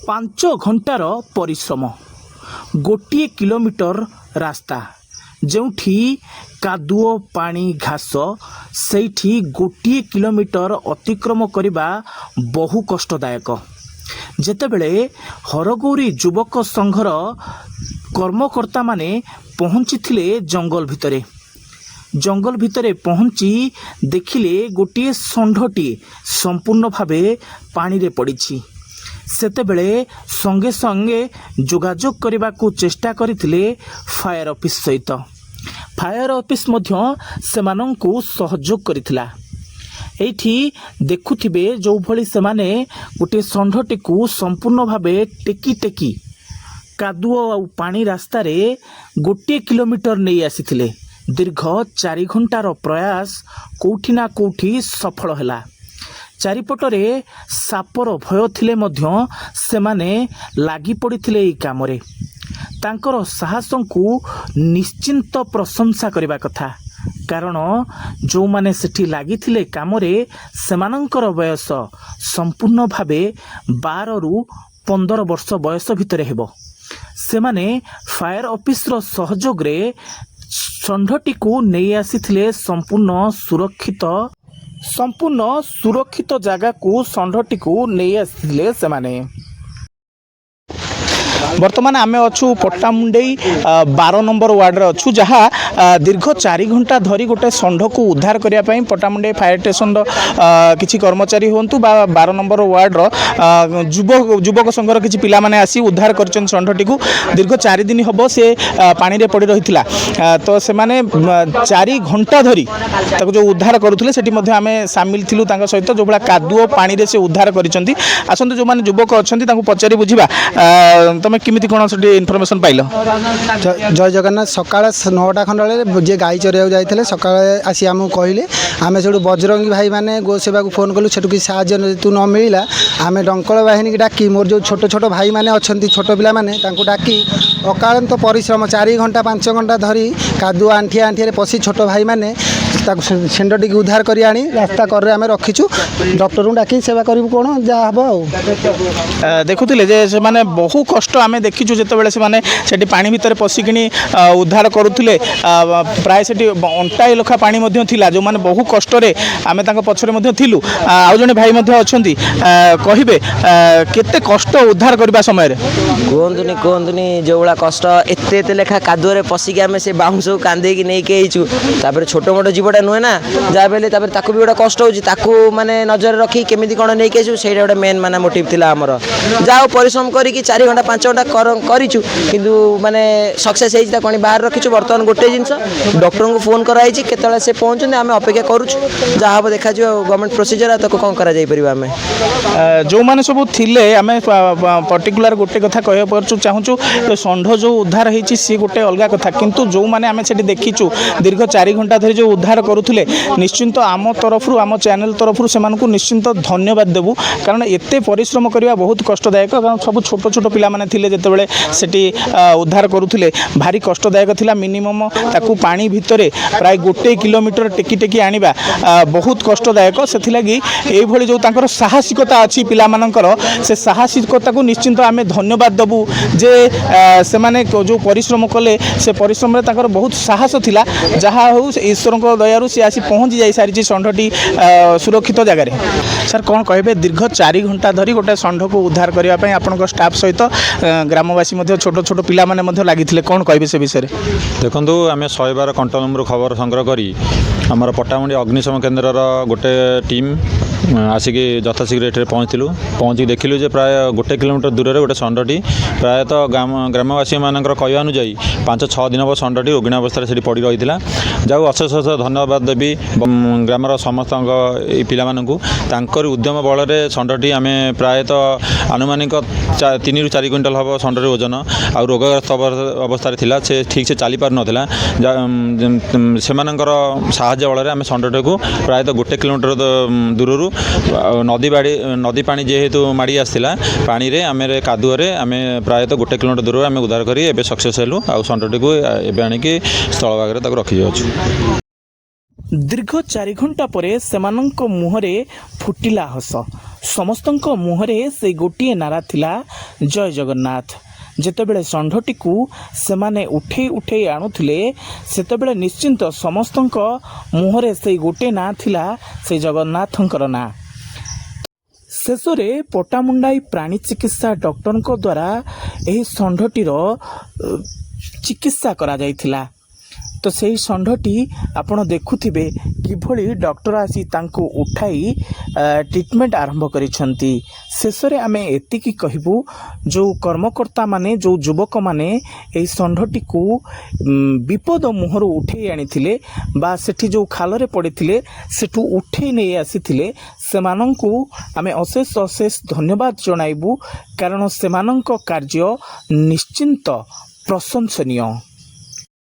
5 घंटार परिश्रम गोटे किलोमीटर रास्ता जोठी कादुओ पानी घास सेठी गोटे किलोमीटर अतिक्रम करने बहु कष्टदायक। जेतेबेले हरगौरी युवक संघर कर्मकर्ता माने पहुंची जंगल भितरे पहुंची देखिले गोटे षंढटी संपूर्ण भावे पानी रे पड़ी। सेतेबेले संगे संगे जोगाजोग करने को चेष्टा करथिले फायर ऑफिस सहित। फायर ऑफिस मध्य सेमानंकु सहयोग करिथिला। एठी देखुथिबे जो भली सेमाने गोटे षंढटी को संपूर्ण भावे टेकी टेकी कादुओ आ पानी रास्ता रे गोटे किलोमीटर नहीं आसीथिले। दीर्घ 4 घंटार प्रयास कोठी ना कोठी सफल हैला। चारिपटरे सापर भय थिले मध्य सेमाने लागि पड़िथिले एई कामरे। तांकर साहसंकु निश्चिंत प्रशंसा करबा कथा, कारण जो माने सेठी लागिथिले कामरे सेमानंकर बयस संपूर्ण भावे 12 रु 15 वर्ष बयस भितरे हेबो। सेमाने फायर ऑफिस रो सहयोग रे षंढटी को नहीं आसीथिले संपूर्ण सुरक्षित जगह को षंढटी को नहीं आसीथिले सेमाने। वर्तमान आम अच्छू पट्टामुंडई 12 नंबर वार्ड अच्छू, जहाँ दीर्घ 4 घंटा धरी गोटे षंढ को उद्धार करने पट्टामुंडई फायर स्टेशन किसी कर्मचारी हूँ 12 नंबर वार्ड युवक संघर किसी पिला माने आसी उद्धार कर षंढटी को। दीर्घ 4 दिन हम से पानी रे पड़ी रही तो से 4 घंटा धरी जो उद्धार करुले से आम सामिल थिलु सहित जो भाया कादुओ पानी रे से उद्धार करिसेंती। आसंतु जो माने युवक अच्छा पचारि बुझा तमें किमिति कौन से इनफॉरमेशन पाइल? जय जगन्नाथ। सकाळ 9टा खंडे जे गाई चरिया जाते सकाळ आसी आमको कहले आम से बजरंगी भाई मैंने गो सेवा को फोन कलु से किसी साहय तू न मिलला आम डंकल बाहिनी की डाकी मोर जो छोट छोट भाई मैंने अच्छा छोट पिला माने डाकी अकालंत परिश्रम 4 घंटा 5 घंटा धरी कादुआ आंठिया आंठिया पशि छोट भाई मैंने षंढटी उद्धार कर आनी रास्ता कर आम रखीचु। डॉक्टर डाकी सेवा करूँ कौन जहाँ हम देखुले से माने बहु कष्ट आम देखीचु जिते से पानी भितर पशिकी उद्धार करुले। प्राय से अंटाए लेखा पानी थिला जो मैंने बहु कष्ट आम पछरे थिलु। आउ जने भाई कहे केते कष्ट उद्धार करने समय कहतुनी जो भाया कष्ट एत लेखा कादुअरे पशिकी आम से बाउंस कांदेकी नहीं आईचु। छोट मोट जीवटा नुहे ना जहाँ बेले भी गोटे कष्ट हो माने नजर रखी केमी कौन नहीं आईचु से गोटे मेन माने मोटिव थिला आमर। जाओ परिश्रम करी 4 घंटा 5 घंटा करूँ किंतु माने सक्सेस होता कौन बाहर रखीचु। बर्तमान गोटे जिनस डॉक्टर को फोन कराई केतला से पहुँचते आम अपेक्षा करुचु जहाँ हम देखा गवर्नमेंट प्रोसीजर ताको कौन करा आम जो मैंने सब थिले आम पर्टिकुलर गोटे कथा कह चाहूँ षंढ जो उद्धार होती सी गोटे अलग कथा, किंतु जो मैंने आम से देखीचु दीर्घ 4 घंटा धरी जो उद्धार करुले निश्चिंत आम तरफ आम चैनल तरफ से निश्चिंत धन्यवाद देवु। कारण एत परिश्रम करने बहुत कष्टदायक, कारण सब छोट छोट पिला माने थिले जेतेबेले सेठी उद्धार करुले भारी कष्टदायक थिला। मिनिमम ताकू पानी भितरे प्राय गोटे किलोमीटर टेकी टेकी आनिबा बहुत कष्टदायक। सेथिलागी एई भली जो तांकर साहसिकता अछि पिला मानकर से साहसिकता को निश्चिंत आमे धन्यवाद देबु जे से माने जो परिश्रम कले से परिश्रम रे तांकर बहुत साहस थिला। जहाँ हो ईश्वर को दयारु से आसी पहुँची जाई सारी षंढटी सुरक्षित जगार। सर कौन कहे दीर्घ 4 घंटा धरी गोटे षंढ को उद्धार करने आपण स्टाफ सहित ग्रामवासी छोट छोट पिला माने लगी कौन कहे से विषय? देखो आम 112 कंट्रोल रूम खबर संग्रह करी आमर पट्टामुंडी अग्निशम केन्द्र गोटे टीम आसिकी यथाशीघ्र ये पहुँची देखिलु जे प्राय गोटे किलोमीटर दूर गोटे षंढटी प्रायतः ग्रामवासी मानकर कहवा अनुजाई 5-6 दिन हम षंढटी रोगिणी अवस्था से पड़ रही है। जाऊ अशेष अशेष धन्यवाद देवी ग्रामर समस्त पिलामानंकु उद्यम बल में षंढटी आम प्रायतः आनुमानिक 3 ରୁ 4 क्विंटाल हम षंढटी ओजन आ रोगग्रस्त अवस्था थिला से ठीक से चली पार नथिला। सेमानंकर साहाय्य बल में आम षंढटी को प्रायतः गोटे किलोमीटर दूर नदी पानी जेहेतु माड़ी आसला पानी रे आम कादुअरे आम प्रायतः गोटे किलोमीटर दूर आम उद्धार करी एबे सक्सेस हेलु आ षंढटी को एबे आनिकी स्थल भाग रे ताको रखी जाउछु। ଦୀର୍ଘ 4 ଘଣ୍ଟା ପରେ ସେମାନଙ୍କ ମୁହଁରେ ଫୁଟିଲା ହସ। ସମସ୍ତଙ୍କ ମୁହଁରେ ସେଇ ଗୋଟିଏ ନାରା ଥିଲା, ଜୟ ଜଗନ୍ନାଥ। ଯେତେବେଳେ ଷଣ୍ଢଟିକୁ ସେମାନେ ଉଠେଇ ଆଣୁଥିଲେ ସେତେବେଳେ ନିଶ୍ଚିନ୍ତ ସମସ୍ତଙ୍କ ମୁହଁରେ ସେଇ ଗୋଟିଏ ନାଁ ଥିଲା, ସେଇ ଜଗନ୍ନାଥଙ୍କର ନାଁ। ଶେଷରେ ପଟ୍ଟାମୁଣ୍ଡାଇ ପ୍ରାଣୀ ଚିକିତ୍ସା ଡକ୍ଟରଙ୍କ ଦ୍ୱାରା ଏହି ଷଣ୍ଢଟିର ଚିକିତ୍ସା କରାଯାଇଥିଲା। ତ ସେହି ଷଣ୍ଢଟି ଆପଣ ଦେଖୁଥିବେ କିଭଳି ଡକ୍ଟର ଆସି ତାଙ୍କୁ ଉଠାଇ ଟ୍ରିଟମେଣ୍ଟ ଆରମ୍ଭ କରିଛନ୍ତି। ଶେଷରେ ଆମେ ଏତିକି କହିବୁ, ଯେଉଁ କର୍ମକର୍ତ୍ତାମାନେ, ଯେଉଁ ଯୁବକମାନେ ଏହି ଷଣ୍ଢଟିକୁ ବିପଦ ମୁହଁରୁ ଉଠେଇ ଆଣିଥିଲେ ବା ସେଠି ଯେଉଁ ଖାଲରେ ପଡ଼ିଥିଲେ ସେଠୁ ଉଠେଇ ନେଇ ଆସିଥିଲେ, ସେମାନଙ୍କୁ ଆମେ ଅଶେଷ ଧନ୍ୟବାଦ ଜଣାଇବୁ, କାରଣ ସେମାନଙ୍କ କାର୍ଯ୍ୟ ନିଶ୍ଚିନ୍ତ ପ୍ରଶଂସନୀୟ।